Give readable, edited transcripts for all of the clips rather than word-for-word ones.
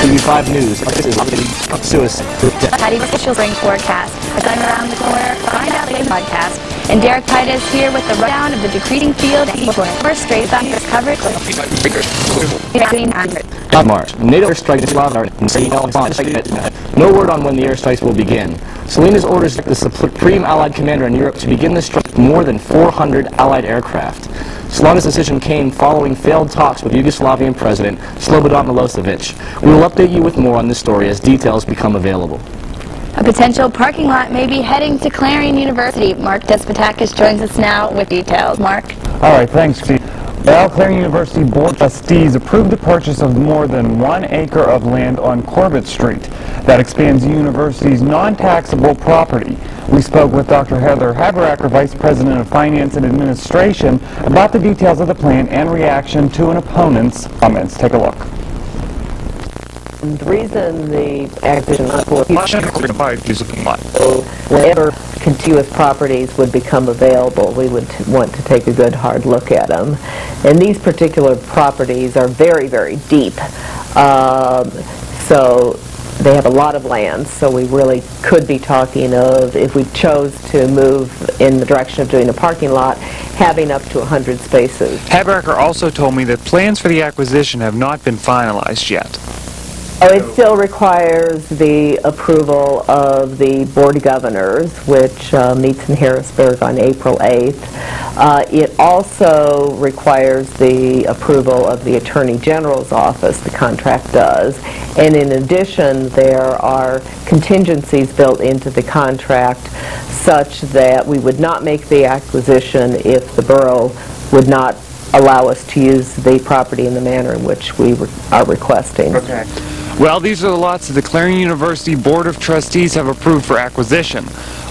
TV5 News. This is suicide. Patty officials bring forecast. A gun around the corner. Find out the podcast. And Derek Titus here with the rundown of the decreasing field. First straight on your coverage. March. NATO airstrikes no word on when the airstrikes will begin. Salinas orders the Supreme Allied Commander in Europe to begin the strike with more than 400 Allied aircraft. Solana's decision came following failed talks with Yugoslavian President Slobodan Milosevic. We will update you with more on this story as details become available. A potential parking lot may be heading to Clarion University. Mark Despotakis joins us now with details. Mark? All right, thanks, Steve. Well, Clarion University Board of Trustees approved the purchase of more than 1 acre of land on Corbett Street. That expands the university's non-taxable property. We spoke with Dr. Heather Haberacker, Vice President of Finance and Administration, about the details of the plan and reaction to an opponent's comments. Take a look. The reason the acquisition whenever contiguous properties would become available, we would want to take a good hard look at them. And these particular properties are very, very deep. So they have a lot of land, so we really could be talking of, if we chose to move in the direction of doing a parking lot, having up to 100 spaces. Haberacker also told me that plans for the acquisition have not been finalized yet. Oh, it still requires the approval of the Board of Governors, which meets in Harrisburg on April 8th. It also requires the approval of the Attorney General's office, the contract does. And in addition, there are contingencies built into the contract such that we would not make the acquisition if the borough would not allow us to use the property in the manner in which we are requesting. Okay. Well, these are the lots that the Clarion University Board of Trustees have approved for acquisition.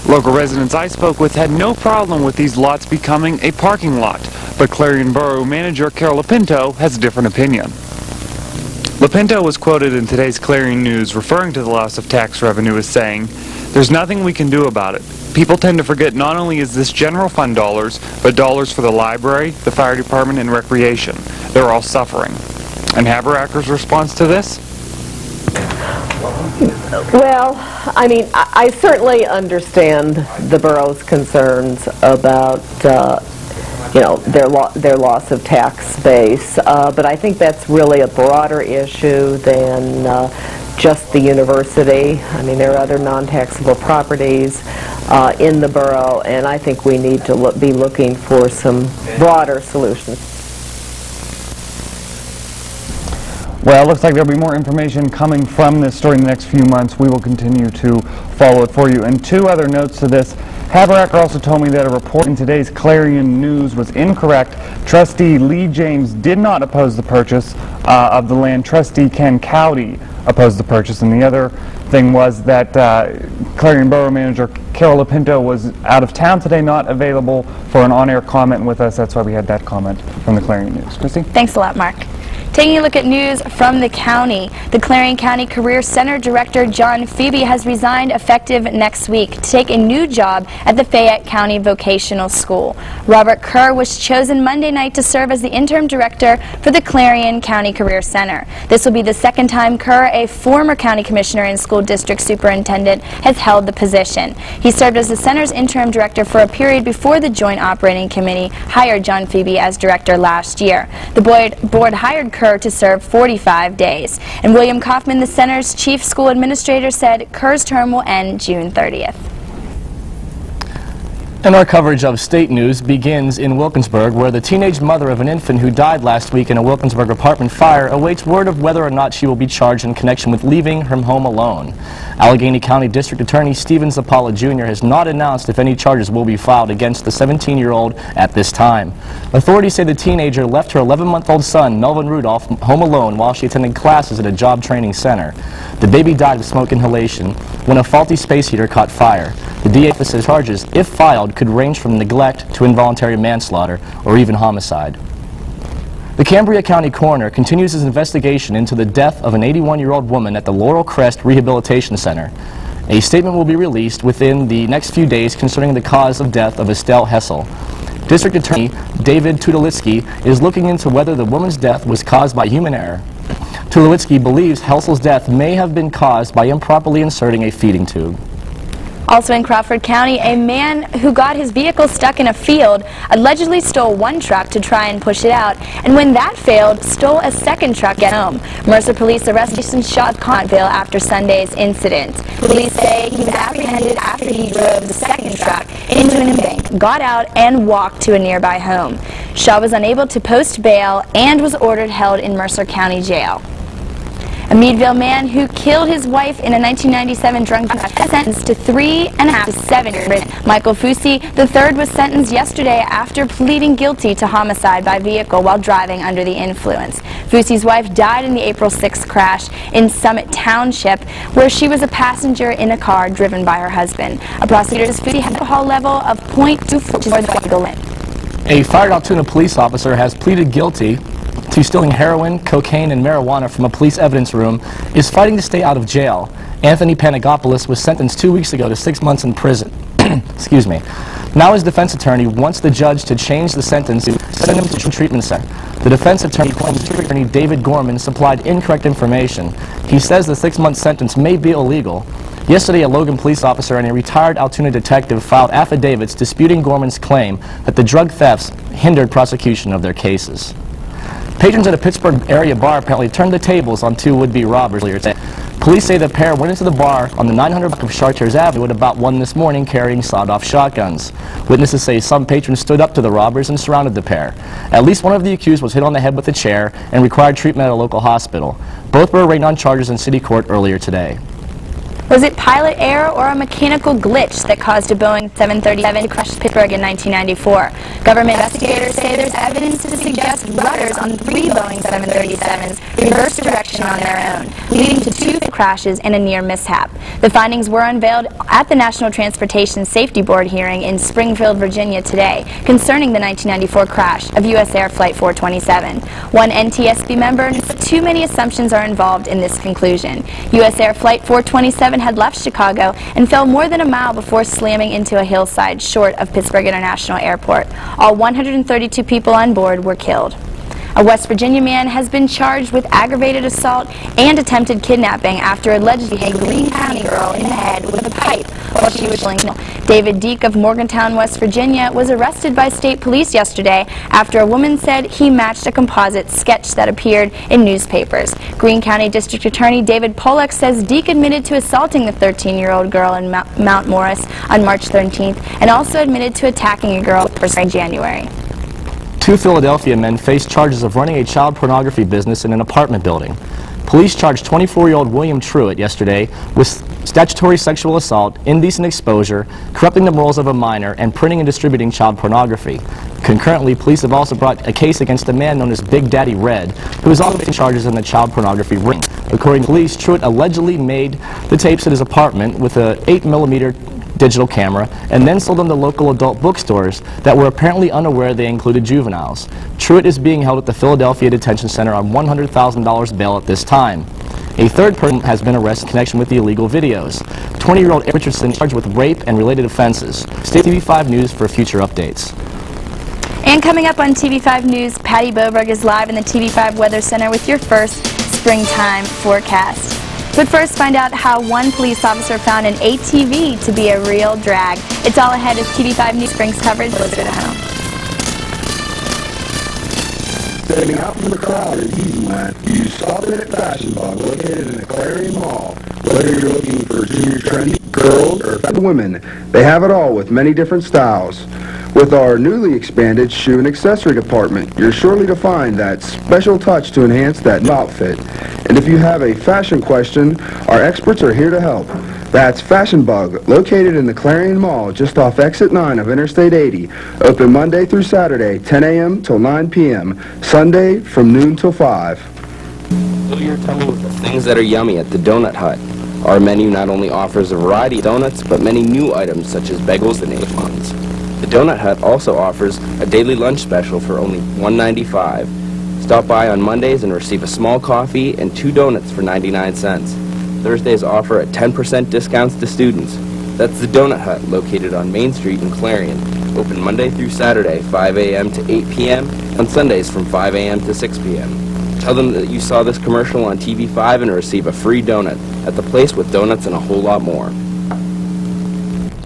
Local residents I spoke with had no problem with these lots becoming a parking lot, but Clarion Borough Manager Carol Lapinto has a different opinion. Lapinto was quoted in today's Clarion News referring to the loss of tax revenue as saying, "There's nothing we can do about it. People tend to forget not only is this general fund dollars, but dollars for the library, the fire department, and recreation. They're all suffering." And Haberacker's response to this? Well, I mean, I certainly understand the borough's concerns about, you know, their loss of tax base, but I think that's really a broader issue than just the university. I mean, there are other non-taxable properties in the borough, and I think we need to be looking for some broader solutions. Well, it looks like there'll be more information coming from this story in the next few months. We will continue to follow it for you. And two other notes to this. Haberacker also told me that a report in today's Clarion News was incorrect. Trustee Lee James did not oppose the purchase of the land. Trustee Ken Cowdy opposed the purchase. And the other thing was that Clarion Borough Manager Carol Lapinto was out of town today, not available for an on-air comment with us. That's why we had that comment from the Clarion News. Christy? Thanks a lot, Mark. Taking a look at news from the county, the Clarion County Career Center Director John Phoebe has resigned effective next week to take a new job at the Fayette County Vocational School. Robert Kerr was chosen Monday night to serve as the interim director for the Clarion County Career Center. This will be the second time Kerr, a former county commissioner and school district superintendent, has held the position. He served as the center's interim director for a period before the Joint Operating Committee hired John Phoebe as director last year. The board hired Kerr to serve 45 days. And William Kaufman, the center's chief school administrator, said Kerr's term will end June 30th. And our coverage of state news begins in Wilkinsburg, where the teenage mother of an infant who died last week in a Wilkinsburg apartment fire awaits word of whether or not she will be charged in connection with leaving her home alone. Allegheny County District Attorney Stephen Zappala Jr. has not announced if any charges will be filed against the 17-year-old at this time. Authorities say the teenager left her 11-month-old son, Melvin Rudolph, home alone while she attended classes at a job training center. The baby died of smoke inhalation when a faulty space heater caught fire. The DA says charges, if filed, could range from neglect to involuntary manslaughter or even homicide. The Cambria County coroner continues his investigation into the death of an 81-year-old woman at the Laurel Crest Rehabilitation Center. A statement will be released within the next few days concerning the cause of death of Estelle Hessel. District Attorney David Tudalitsky is looking into whether the woman's death was caused by human error. Tulowitzki believes Helsel's death may have been caused by improperly inserting a feeding tube. Also in Crawford County, a man who got his vehicle stuck in a field allegedly stole one truck to try and push it out, and when that failed, stole a second truck to get home. Mercer police arrested Jason Shaw of Conville after Sunday's incident. Police say he was apprehended after he drove the second truck into an embankment, got out, and walked to a nearby home. Shaw was unable to post bail and was ordered held in Mercer County Jail. A Meadville man who killed his wife in a 1997 drunk drive was sentenced to 3.5 to 7 years in prison. Michael Fusi III was sentenced yesterday after pleading guilty to homicide by vehicle while driving under the influence. Fusi's wife died in the April 6th crash in Summit Township, where she was a passenger in a car driven by her husband. A prosecutor says Fusi had an alcohol level of 0.24, which is more than legal limit. A Fire Altoona police officer has pleaded guilty to stealing heroin, cocaine, and marijuana from a police evidence room, is fighting to stay out of jail. Anthony Panagopoulos was sentenced 2 weeks ago to 6 months in prison. Excuse me. Now his defense attorney wants the judge to change the sentence to send him to a treatment center. The defense attorney claims District Attorney David Gorman supplied incorrect information. He says the 6-month sentence may be illegal. Yesterday, a Logan police officer and a retired Altoona detective filed affidavits disputing Gorman's claim that the drug thefts hindered prosecution of their cases. Patrons at a Pittsburgh area bar apparently turned the tables on 2 would-be robbers earlier today. Police say the pair went into the bar on the 900 block of Chartiers Avenue at about 1 this morning carrying sawed-off shotguns. Witnesses say some patrons stood up to the robbers and surrounded the pair. At least one of the accused was hit on the head with a chair and required treatment at a local hospital. Both were arraigned on charges in city court earlier today. Was it pilot error or a mechanical glitch that caused a Boeing 737 to crash Pittsburgh in 1994? Government investigators say there's evidence to suggest rudders on 3 Boeing 737s reversed direction on their own, leading to 2 crashes and a near mishap. The findings were unveiled at the National Transportation Safety Board hearing in Springfield, Virginia today concerning the 1994 crash of U.S. Air Flight 427. One NTSB member said too many assumptions are involved in this conclusion. U.S. Air Flight 427 had left Chicago and fell more than a mile before slamming into a hillside short of Pittsburgh International Airport. All 132 people on board were killed. A West Virginia man has been charged with aggravated assault and attempted kidnapping after allegedly hitting a Greene County girl in the head with a pipe while she was chilling. David Deek of Morgantown, West Virginia, was arrested by state police yesterday after a woman said he matched a composite sketch that appeared in newspapers. Greene County District Attorney David Pollack says Deek admitted to assaulting the 13-year-old girl in Mount Morris on March 13th and also admitted to attacking a girl in January. 2 Philadelphia men face charges of running a child pornography business in an apartment building. Police charged 24-year-old William Truitt yesterday with statutory sexual assault, indecent exposure, corrupting the morals of a minor, and printing and distributing child pornography. Concurrently, police have also brought a case against a man known as Big Daddy Red, who is also facing charges in the child pornography ring. According to police, Truitt allegedly made the tapes at his apartment with a 8mm digital camera and then sold them to local adult bookstores that were apparently unaware they included juveniles. Truitt is being held at the Philadelphia Detention Center on $100,000 bail at this time. A third person has been arrested in connection with the illegal videos. 20-year-old Eric Richardson is charged with rape and related offenses. Stay TV5 News for future updates. And coming up on TV5 News, Patty Boberg is live in the TV5 Weather Center with your first springtime forecast. But first, find out how one police officer found an ATV to be a real drag. It's all ahead as TV5 News brings coverage closer to home. Standing out from the crowd is easy, man. You stop in at Fashion Bug, located in the Clarion Mall. Whether you're looking for junior trendy, girls, or women, they have it all with many different styles. With our newly expanded shoe and accessory department, you're surely to find that special touch to enhance that new outfit. And if you have a fashion question, our experts are here to help. That's Fashion Bug, located in the Clarion Mall, just off Exit 9 of Interstate 80. Open Monday through Saturday, 10 a.m. till 9 p.m. Sunday from noon till 5. Fill your tummy with the things that are yummy at the Donut Hut. Our menu not only offers a variety of donuts, but many new items such as bagels and egg-buns. The Donut Hut also offers a daily lunch special for only $1.95. Stop by on Mondays and receive a small coffee and 2 donuts for 99 cents. Thursdays offer a 10% discounts to students. That's the Donut Hut, located on Main Street in Clarion. Open Monday through Saturday, 5 a.m. to 8 p.m. On Sundays from 5 a.m. to 6 p.m. Tell them that you saw this commercial on TV5 and receive a free donut at the place with donuts and a whole lot more.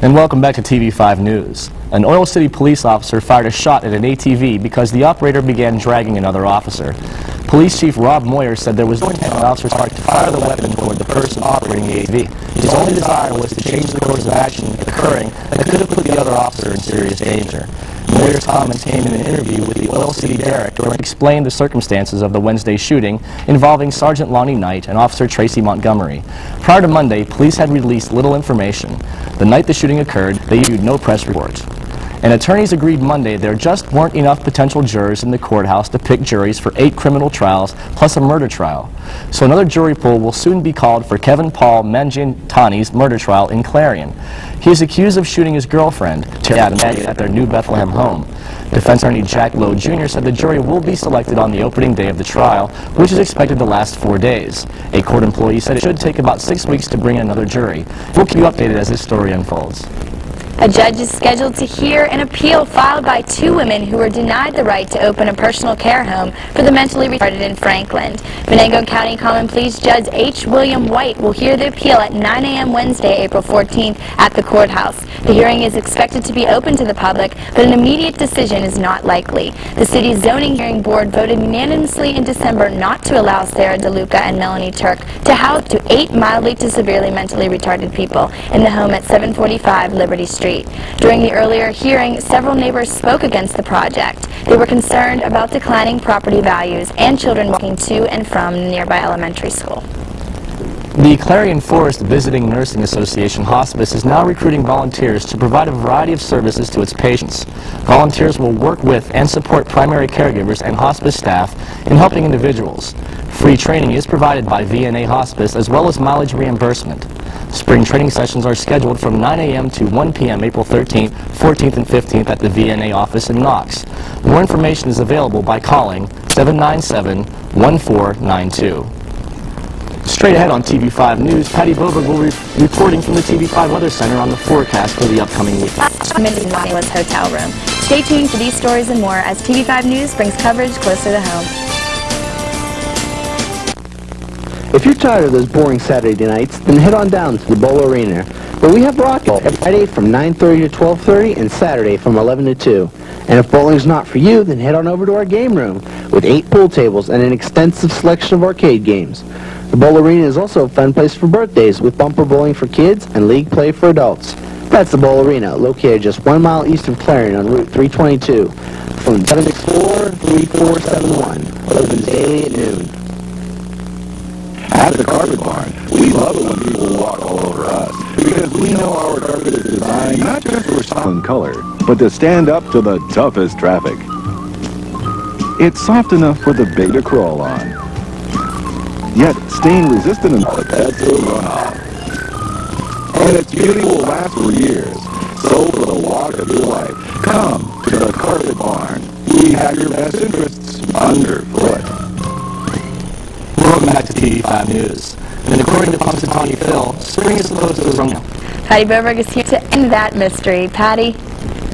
And welcome back to TV5 News. An Oil City police officer fired a shot at an ATV because the operator began dragging another officer. Police Chief Rob Moyer said there was no intent on the officer's part to fire the weapon toward the person operating the ATV. His only desire was to change the course of action occurring that could have put the other officer in serious danger. Moyer's comments came in an interview with the Oil City Derrick where he explained the circumstances of the Wednesday shooting involving Sergeant Lonnie Knight and Officer Tracy Montgomery. Prior to Monday, police had released little information. The night the shooting occurred, they issued no press report. And attorneys agreed Monday there just weren't enough potential jurors in the courthouse to pick juries for 8 criminal trials plus a murder trial. So another jury pool will soon be called for Kevin Paul Mangintani's murder trial in Clarion. He is accused of shooting his girlfriend, Terry Adams, at their New Bethlehem home. Defense attorney Jack Lowe Jr. said the jury will be selected on the opening day of the trial, which is expected to last 4 days. A court employee said it should take about 6 weeks to bring in another jury. We'll keep you updated as this story unfolds. A judge is scheduled to hear an appeal filed by 2 women who were denied the right to open a personal care home for the mentally retarded in Franklin. Venango County Common Pleas Judge H. William White will hear the appeal at 9 a.m. Wednesday, April 14th at the courthouse. The hearing is expected to be open to the public, but an immediate decision is not likely. The city's zoning hearing board voted unanimously in December not to allow Sarah DeLuca and Melanie Turk to house to 8 mildly to severely mentally retarded people in the home at 745 Liberty Street. During the earlier hearing, several neighbors spoke against the project. They were concerned about declining property values and children walking to and from the nearby elementary school. The Clarion Forest Visiting Nursing Association Hospice is now recruiting volunteers to provide a variety of services to its patients. Volunteers will work with and support primary caregivers and hospice staff in helping individuals. Free training is provided by VNA Hospice as well as mileage reimbursement. Spring training sessions are scheduled from 9 a.m. to 1 p.m. April 13th, 14th, and 15th at the VNA office in Knox. More information is available by calling 797-1492. Straight ahead on TV5 News, Patty Boberg will be reporting from the TV5 Weather Center on the forecast for the upcoming week. In Romulus hotel room. Stay tuned for these stories and more as TV5 News brings coverage closer to home. If you're tired of those boring Saturday nights, then head on down to the Bowl Arena, where we have racquetball every Friday from 9:30 to 12:30 and Saturday from 11 to 2. And if bowling's not for you, then head on over to our game room with 8 pool tables and an extensive selection of arcade games. The Bowl Arena is also a fun place for birthdays with bumper bowling for kids and league play for adults. That's the Bowl Arena, located just 1 mile east of Clarion on Route 322. Phone 764-3471. Opens daily at noon. At the Carpet Barn, we love it when people walk all over us, because we know our carpet is designed not just for soft color, but to stand up to the toughest traffic. It's soft enough for the big to crawl on, yet stain resistant enough for pets to run off. And its beauty will last for years. So for the walk of your life, come to the Carpet Barn. We have your best interests underfoot. Welcome back to TV5 News. And according to Punxsutawney Phil, spring is supposed to run. Patty Boberg is here to end that mystery. Patty?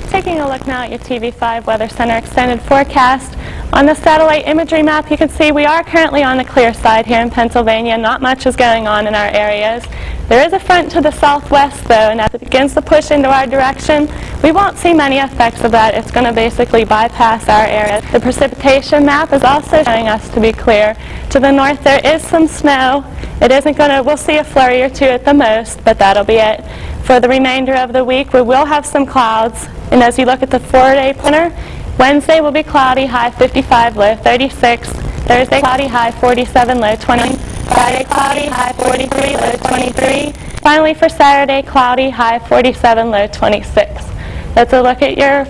Taking a look now at your TV5 Weather Center extended forecast. On the satellite imagery map, you can see we are currently on the clear side here in Pennsylvania. Not much is going on in our areas. There is a front to the southwest, though, and as it begins to push into our direction, we won't see many effects of that. It's going to basically bypass our area. The precipitation map is also showing us to be clear. To the north, there is some snow. It isn't going to, we'll see a flurry or 2 at the most, but that'll be it. For the remainder of the week, we will have some clouds, and as you look at the 4-day planner, Wednesday will be cloudy, high 55, low 36. Thursday, cloudy, high 47, low 20. Friday, cloudy, high 43, low 23. Finally, for Saturday, cloudy, high 47, low 26. That's a look at your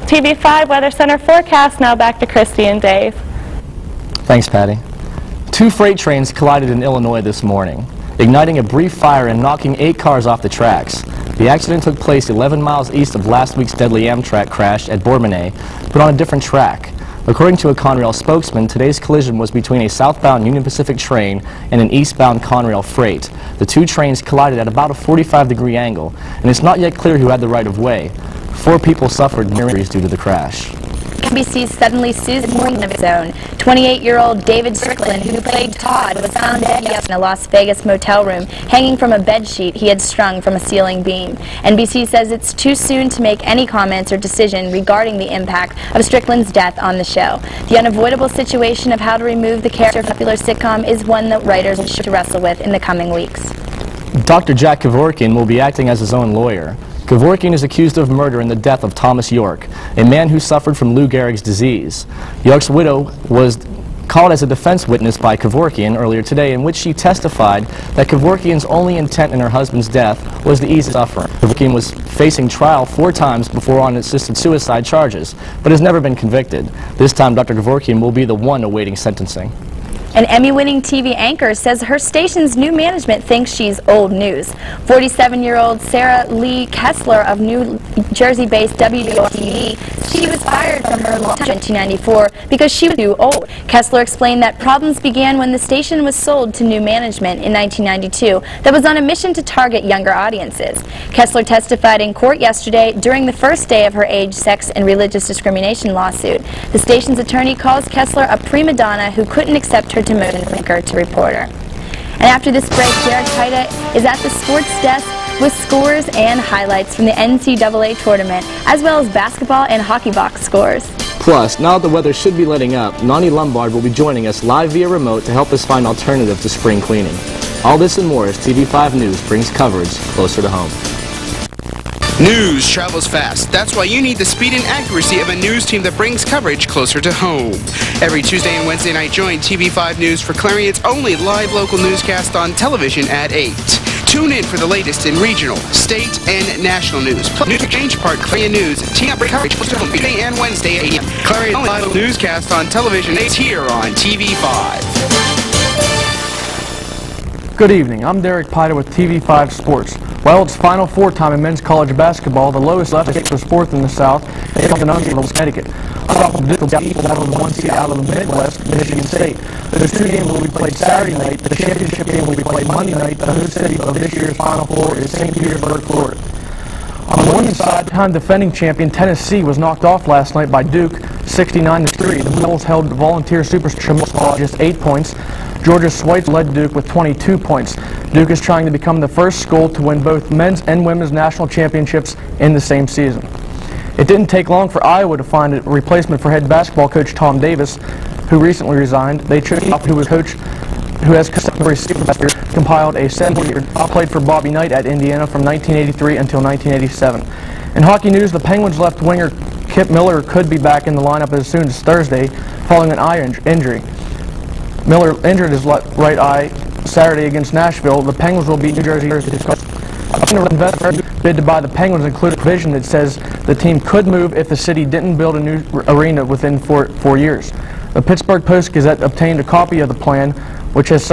TV5 Weather Center forecast. Now back to Christy and Dave. Thanks, Patty. 2 freight trains collided in Illinois this morning, igniting a brief fire and knocking 8 cars off the tracks. The accident took place 11 miles east of last week's deadly Amtrak crash at Bourbonnais, but on a different track. According to a Conrail spokesman, today's collision was between a southbound Union Pacific train and an eastbound Conrail freight. The 2 trains collided at about a 45-degree angle, and it's not yet clear who had the right of way. 4 people suffered injuries due to the crash. NBC's Suddenly Susan morning of its own. 28-year-old David Strickland, who played Todd, was found dead yesterday in a Las Vegas motel room, hanging from a bedsheet he had strung from a ceiling beam. NBC says it's too soon to make any comments or decision regarding the impact of Strickland's death on the show. The unavoidable situation of how to remove the character of a popular sitcom is one that writers will have to wrestle with in the coming weeks. Dr. Jack Kevorkian will be acting as his own lawyer. Kevorkian is accused of murder in the death of Thomas York, a man who suffered from Lou Gehrig's disease. York's widow was called as a defense witness by Kevorkian earlier today, in which she testified that Kevorkian's only intent in her husband's death was the ease of suffering. Kevorkian was facing trial 4 times before on assisted suicide charges, but has never been convicted. This time, Dr. Kevorkian will be the one awaiting sentencing. An Emmy-winning TV anchor says her station's new management thinks she's old news. 47-year-old Sarah Lee Kessler of New Jersey-based WWTV, she was fired from her long time in 1994 because she was too old. Kessler explained that problems began when the station was sold to new management in 1992 that was on a mission to target younger audiences. Kessler testified in court yesterday during the first day of her age, sex, and religious discrimination lawsuit. The station's attorney calls Kessler a prima donna who couldn't accept her demotion from anchor to reporter. And after this break, Derek Heide is at the sports desk with scores and highlights from the NCAA tournament, as well as basketball and hockey box scores. Plus, now that the weather should be letting up, Nani Lombard will be joining us live via remote to help us find alternative to spring cleaning. All this and more as TV5 News brings coverage closer to home. News travels fast. That's why you need the speed and accuracy of a news team that brings coverage closer to home. Every Tuesday and Wednesday night, join TV5 News for Clarion's only live local newscast on television at 8. Tune in for the latest in regional, state, and national news. Plus, news exchange part Clarion News. Team up coverage closer to home Tuesday and Wednesday at 8 a.m. Clarion's only live newscast on television is here on TV5. Good evening. I'm Derek Pida with TV5 Sports. Well, it's Final Four time in men's college basketball. The lowest left was 4th in the South. They hit on the non-seed Connecticut. The equal battle of the 1 seed out of the Midwest, Michigan State. Those 2 games will be played Saturday night. The championship game will be played Monday night. The host city of this year's Final Four is St. Petersburg, Florida. On the women's side, time defending champion Tennessee was knocked off last night by Duke, 69-3. The Bulls held Volunteer Superstar just 8 points. Georgia Swites led Duke with 22 points. Duke is trying to become the first school to win both men's and women's national championships in the same season. It didn't take long for Iowa to find a replacement for head basketball coach Tom Davis, who recently resigned. They chose who has compiled a 7-year, played for Bobby Knight at Indiana from 1983 until 1987. In hockey news, the Penguins left winger Kip Miller could be back in the lineup as soon as Thursday following an eye injury. Miller injured his right eye Saturday against Nashville. The Penguins will beat New Jersey. Investors bid to buy the Penguins included a provision that says the team could move if the city didn't build a new arena within 4 years. The Pittsburgh Post-Gazette obtained a copy of the plan, which was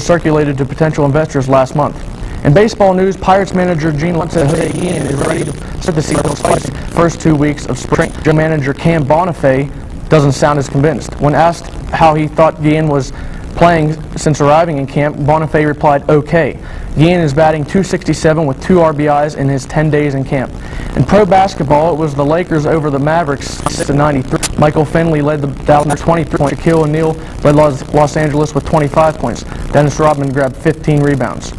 circulated to potential investors last month. In baseball news, Pirates manager Gene Lund said Jose Guillen is ready to start the season's first 2 weeks of spring. General manager Cam Bonifay doesn't sound as convinced. When asked how he thought Guillen was playing since arriving in camp, Bonifay replied, okay. Guillen is batting .267 with 2 RBIs in his 10 days in camp. In pro basketball, it was the Lakers over the Mavericks 6-93. Michael Finley led the Dallas with 23 points. Shaquille O'Neal led Los Angeles with 25 points. Dennis Rodman grabbed 15 rebounds.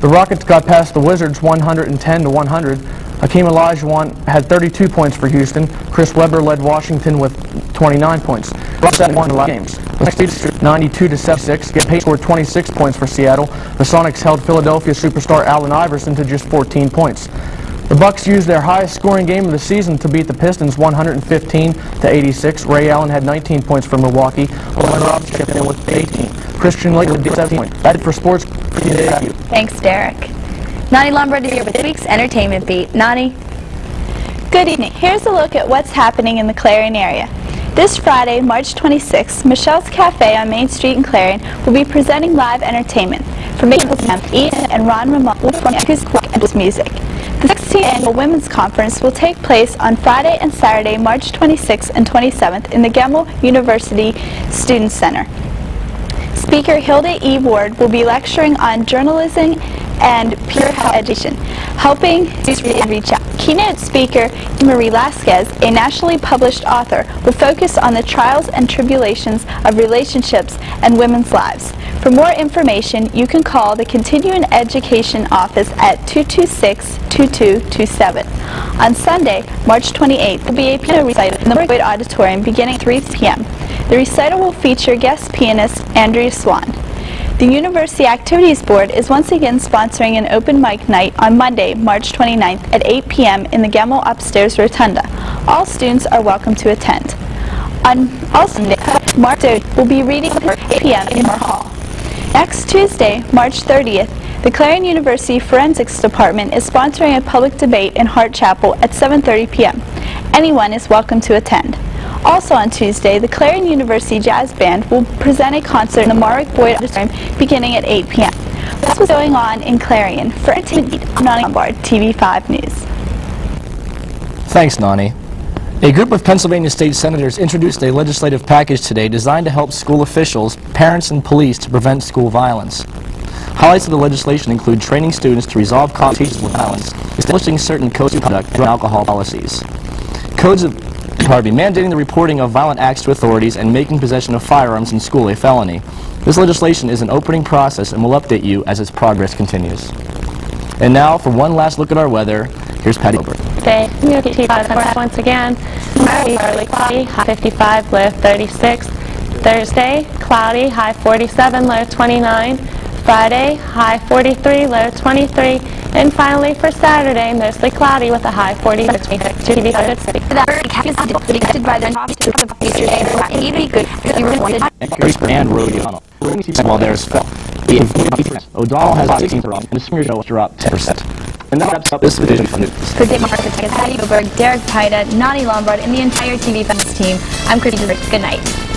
The Rockets got past the Wizards 110-100. Hakeem Olajuwon had 32 points for Houston. Chris Webber led Washington with 29 points. Rockets won the games. The next 92-76. Get Payne scored 26 points for Seattle. The Sonics held Philadelphia superstar Allen Iverson to just 14 points. The Bucks used their highest scoring game of the season to beat the Pistons 115-86. Ray Allen had 19 points for Milwaukee. Owen Robinson chipped in with 18. Christian Lake with 17 points. That's it for sports. Thanks, Derek. Nani Lombard is here with this week's Entertainment Beat. Nani? Good evening. Here's a look at what's happening in the Clarion area. This Friday, March 26th, Michelle's Cafe on Main Street in Clarion will be presenting live entertainment. From Ethan and Ron Ramon will perform acoustic and music. The 16th Annual Women's Conference will take place on Friday and Saturday, March 26th and 27th in the Gemmell University Student Center. Speaker Hilda E. Ward will be lecturing on journalism and peer health education, helping students read and reach out. Keynote speaker Marie Lasquez, a nationally published author, will focus on the trials and tribulations of relationships and women's lives. For more information, you can call the Continuing Education Office at 226-2227. On Sunday, March 28th, there will be a piano recital in the Boyd Auditorium beginning at 3 p.m. The recital will feature guest pianist Andrea Swan. The University Activities Board is once again sponsoring an open mic night on Monday, March 29th at 8 p.m. in the Gemmell Upstairs Rotunda. All students are welcome to attend. On Sunday, March 3rd will be reading at 8 p.m. in Moore Hall. Next Tuesday, March 30th, the Clarion University Forensics Department is sponsoring a public debate in Hart Chapel at 7:30 p.m. Anyone is welcome to attend. Also on Tuesday, the Clarion University Jazz Band will present a concert in the Marwick Boyd Auditorium beginning at 8 p.m. That's what's going on in Clarion. For entertainment, I'm Nani Lombard, TV5 News. Thanks, Nani. A group of Pennsylvania state senators introduced a legislative package today designed to help school officials, parents, and police to prevent school violence. Highlights of the legislation include training students to resolve conflicts with violence, establishing certain codes of conduct, and alcohol policies. Mandating the reporting of violent acts to authorities and making possession of firearms in school a felony. This legislation is an opening process and will update you as its progress continues. And now, for one last look at our weather, here's Patty Gilbert. Today, once again, partly cloudy, high 55, low 36. Thursday, cloudy, high 47, low 29. Friday, high 43, low 23. And finally, for Saturday, mostly cloudy with a high 40, low 26. And Rodeo. While there's Phil. O'Donnell has 16th wrong, and the senior show dropped 10%. And that wraps up this edition of News. For Dave Marcus, Patty Goldberg, Derek Pida, Nani Lombard, and the entire TV Fans team, I'm Christy Gilbert. Good night.